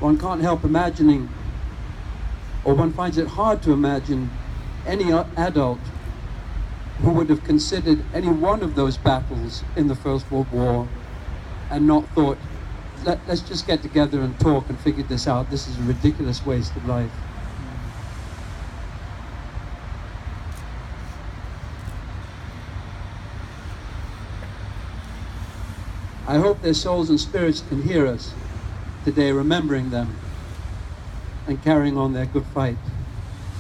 one can't help imagining, or one finds it hard to imagine, any adult who would have considered any one of those battles in the First World War and not thought, let's just get together and talk and figure this out. This is a ridiculous waste of life. I hope their souls and spirits can hear us today, remembering them and carrying on their good fight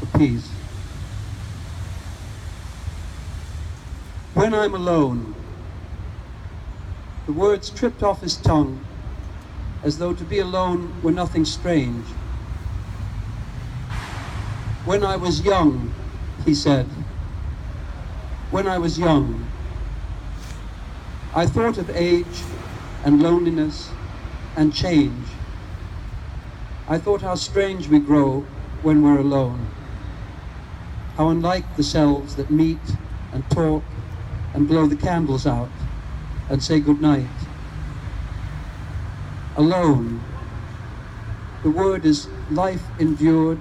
for peace. When I'm alone, the words tripped off his tongue as though to be alone were nothing strange. When I was young, he said, when I was young, I thought of age and loneliness and change. I thought how strange we grow when we're alone, how unlike the selves that meet and talk and blow the candles out and say goodnight. Alone, the word is life endured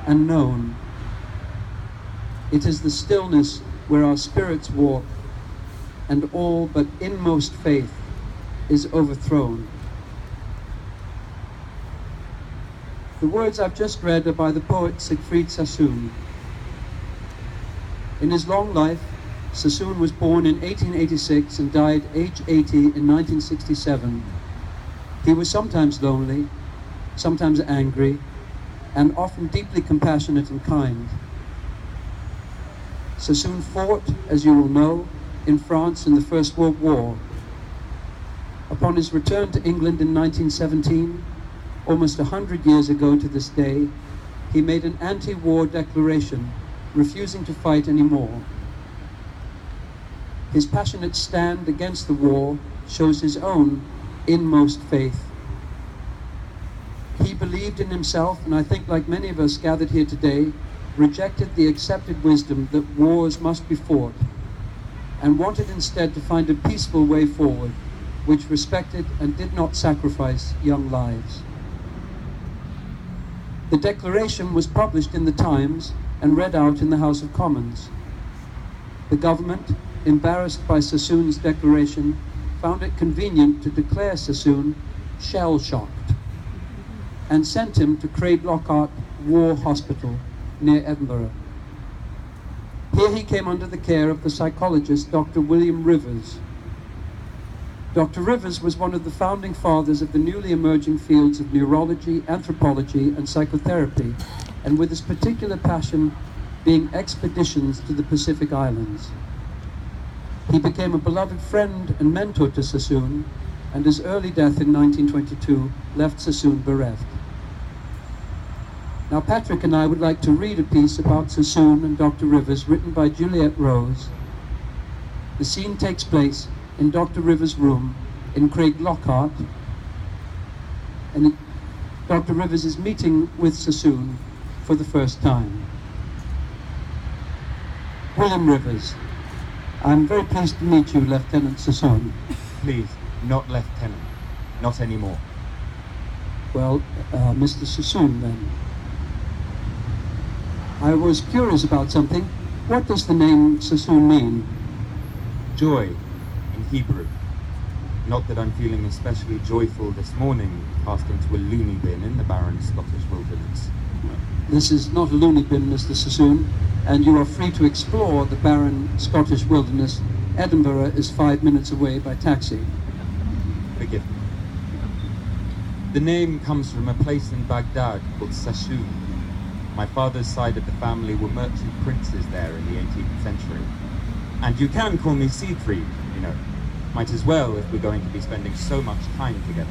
and known. It is the stillness where our spirits walk and all but inmost faith is overthrown. The words I've just read are by the poet Siegfried Sassoon. In his long life, Sassoon was born in 1886 and died age 80 in 1967. He was sometimes lonely, sometimes angry, and often deeply compassionate and kind. Sassoon fought, as you will know, in France in the First World War. Upon his return to England in 1917, almost 100 years ago to this day, he made an anti-war declaration, refusing to fight anymore. His passionate stand against the war shows his own inmost faith. He believed in himself, and I think like many of us gathered here today, rejected the accepted wisdom that wars must be fought, and wanted instead to find a peaceful way forward, which respected and did not sacrifice young lives. The declaration was published in the Times and read out in the House of Commons. The government, embarrassed by Sassoon's declaration, found it convenient to declare Sassoon shell-shocked and sent him to Craig-Lockhart War Hospital near Edinburgh. Here he came under the care of the psychologist Dr. William Rivers. Dr. Rivers was one of the founding fathers of the newly emerging fields of neurology, anthropology, and psychotherapy, and with his particular passion being expeditions to the Pacific Islands. He became a beloved friend and mentor to Sassoon, and his early death in 1922 left Sassoon bereft. Now Patrick and I would like to read a piece about Sassoon and Dr. Rivers written by Juliette Rose. The scene takes place in Dr. Rivers' room in Craig-Lockhart, and Dr. Rivers is meeting with Sassoon for the first time. William Rivers, I'm very pleased to meet you, Lieutenant Sassoon. Please, not Lieutenant. Not anymore. Well, Mr. Sassoon then. I was curious about something. What does the name Sassoon mean? Joy, in Hebrew. Not that I'm feeling especially joyful this morning, cast into a loony bin in the barren Scottish wilderness. This is not a loony bin, Mr. Sassoon, and you are free to explore the barren Scottish wilderness. Edinburgh is 5 minutes away by taxi. Forgive me. The name comes from a place in Baghdad called Sassoon. My father's side of the family were merchant princes there in the 18th century. And you can call me Siegfried, you know. Might as well if we're going to be spending so much time together.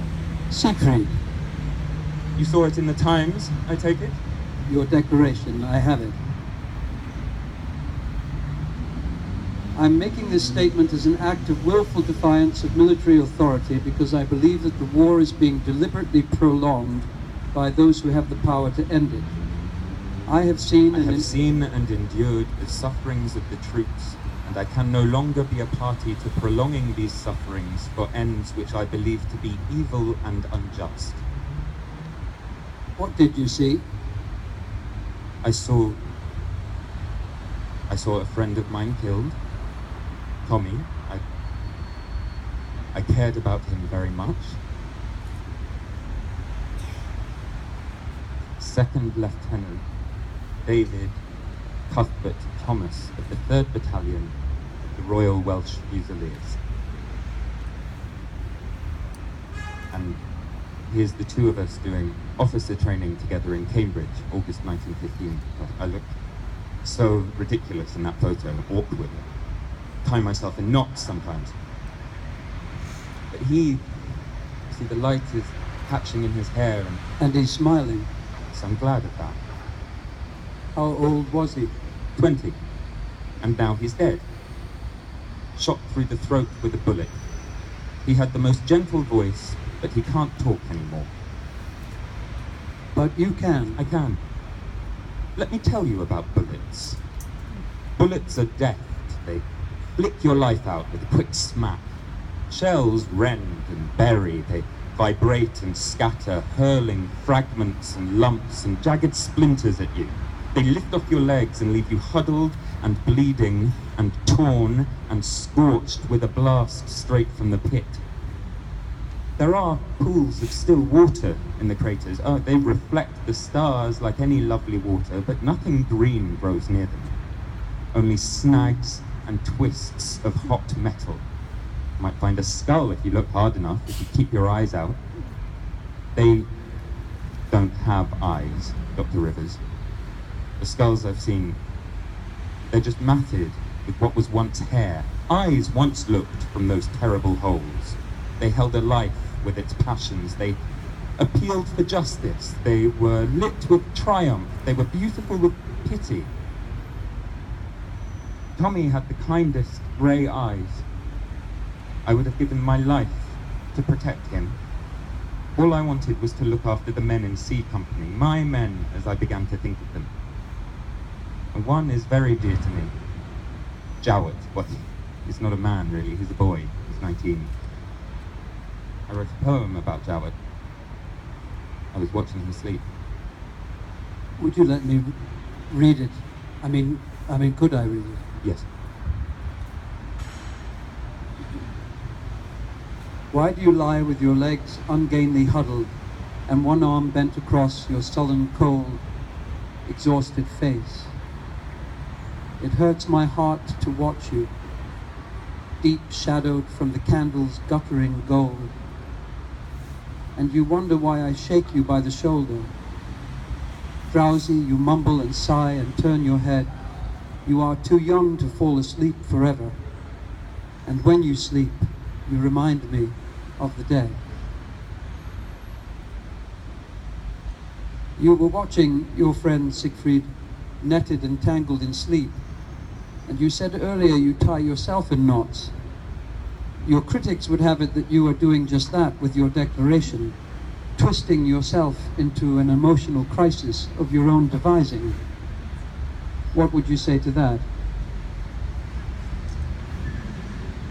Siegfried. You saw it in the Times, I take it? Your declaration, I have it. I'm making this statement as an act of willful defiance of military authority because I believe that the war is being deliberately prolonged by those who have the power to end it. I have seen and endured the sufferings of the troops, and I can no longer be a party to prolonging these sufferings for ends which I believe to be evil and unjust. What did you see? I saw a friend of mine killed, Tommy. I cared about him very much. Second Lieutenant David Cuthbert Thomas of the 3rd Battalion of the Royal Welsh Fusiliers. And here's the two of us doing officer training together in Cambridge, August 1915. I look so ridiculous in that photo, awkward. Tie myself in knots sometimes. But see, the light is catching in his hair, And he's smiling. so I'm glad of that. How old was he? 20. And now he's dead. Shot through the throat with a bullet. He had the most gentle voice, but he can't talk anymore. But you can. I can. Let me tell you about bullets. Bullets are deft. They flick your life out with a quick smack. Shells rend and bury. They vibrate and scatter, hurling fragments and lumps and jagged splinters at you. They lift off your legs and leave you huddled and bleeding and torn and scorched with a blast straight from the pit. There are pools of still water in the craters. They reflect the stars like any lovely water, but nothing green grows near them. Only snags and twists of hot metal. You might find a skull if you look hard enough, if you keep your eyes out. They don't have eyes, Dr. Rivers. The skulls I've seen, they're just matted with what was once hair. Eyes once looked from those terrible holes. They held a life with its passions. They appealed for justice. They were lit with triumph. They were beautiful with pity. Tommy had the kindest grey eyes. I would have given my life to protect him. All I wanted was to look after the men in C Company, my men as I began to think of them. And one is very dear to me. Jowett. Well, he's not a man really, he's a boy. He's 19. I wrote a poem about Jowett. I was watching him sleep. Would you let me read it? I mean, could I read it? Yes. Why do you lie with your legs ungainly huddled and one arm bent across your sullen, cold, exhausted face? It hurts my heart to watch you, deep shadowed from the candle's guttering gold. And you wonder why I shake you by the shoulder. Drowsy, you mumble and sigh and turn your head. You are too young to fall asleep forever. And when you sleep, you remind me of the dead. You were watching your friend Siegfried netted and tangled in sleep, and you said earlier you tie yourself in knots. Your critics would have it that you are doing just that with your declaration, twisting yourself into an emotional crisis of your own devising. What would you say to that?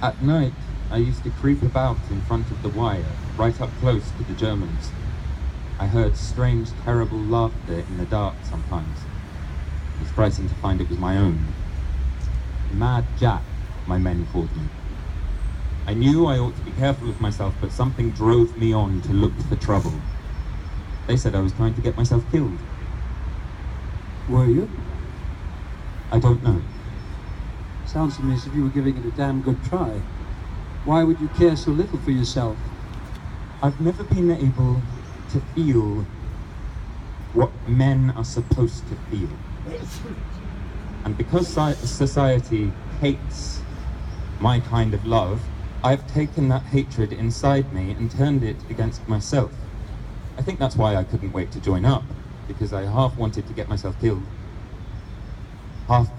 At night, I used to creep about in front of the wire, right up close to the Germans. I heard strange, terrible laughter in the dark sometimes. It was frightened to find it was my own. Mad Jack, my men called me. I knew I ought to be careful of myself, but something drove me on to look for trouble. They said I was trying to get myself killed. Were you? I don't know. Sounds to me as if you were giving it a damn good try. Why would you care so little for yourself? I've never been able to feel what men are supposed to feel. And because society hates my kind of love, I've taken that hatred inside me and turned it against myself. I think that's why I couldn't wait to join up, because I half wanted to get myself killed, half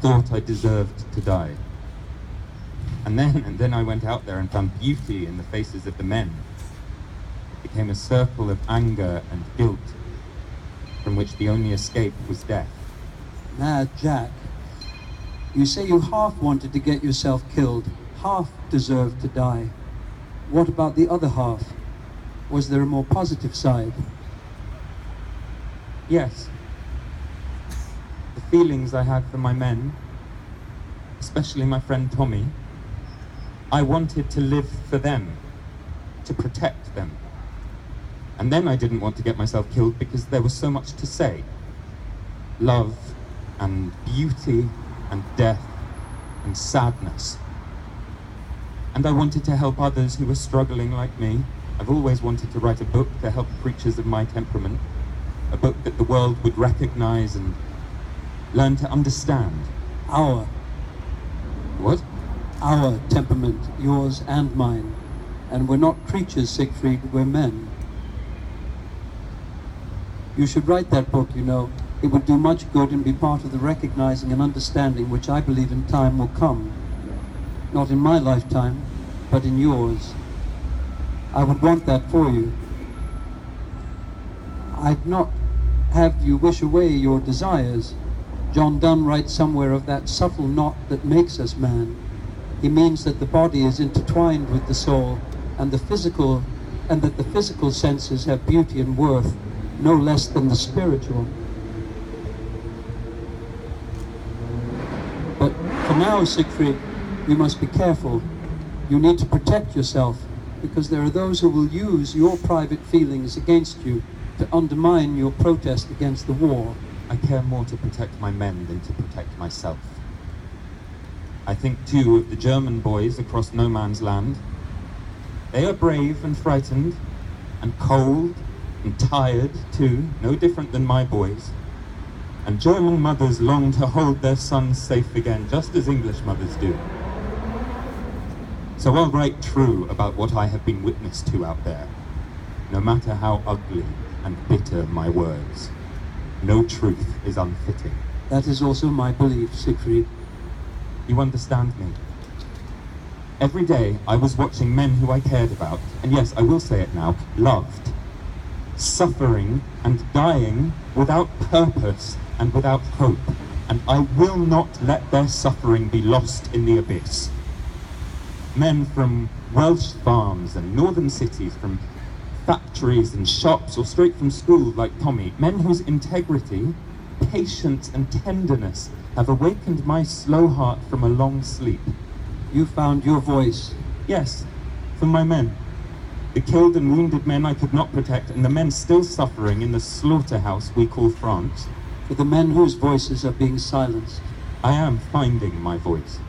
thought I deserved to die. And then I went out there and found beauty in the faces of the men. It became a circle of anger and guilt, from which the only escape was death. Mad Jack, you say you half wanted to get yourself killed, half deserved to die. What about the other half? Was there a more positive side? Yes. The feelings I had for my men, especially my friend Tommy, I wanted to live for them, to protect them. And then I didn't want to get myself killed because there was so much to say. Love and beauty and death and sadness. And I wanted to help others who were struggling like me. I've always wanted to write a book to help creatures of my temperament, a book that the world would recognize and learn to understand. Our What? Our temperament, yours and mine. And we're not creatures, Siegfried, we're men. You should write that book, you know. It would do much good and be part of the recognizing and understanding which I believe in time will come. Not in my lifetime, but in yours. I would want that for you. I'd not have you wish away your desires. John Donne writes somewhere of that subtle knot that makes us man. He means that the body is intertwined with the soul, and that the physical senses have beauty and worth, no less than the spiritual. But for now, Siegfried, you must be careful. You need to protect yourself, because there are those who will use your private feelings against you to undermine your protest against the war. I care more to protect my men than to protect myself. I think too of the German boys across no man's land. They are brave and frightened, and cold and tired too, no different than my boys. And German mothers long to hold their sons safe again, just as English mothers do. So I'll write true about what I have been witness to out there, no matter how ugly and bitter my words. No truth is unfitting. That is also my belief, Siegfried. You understand me? Every day I was watching men who I cared about, and yes, I will say it now, loved, suffering and dying without purpose and without hope, and I will not let their suffering be lost in the abyss. Men from Welsh farms and northern cities, from factories and shops, or straight from school like Tommy, men whose integrity, patience and tenderness have awakened my slow heart from a long sleep. You found your voice. Yes, for my men. The killed and wounded men I could not protect, and the men still suffering in the slaughterhouse we call France. For the men whose voices are being silenced. I am finding my voice.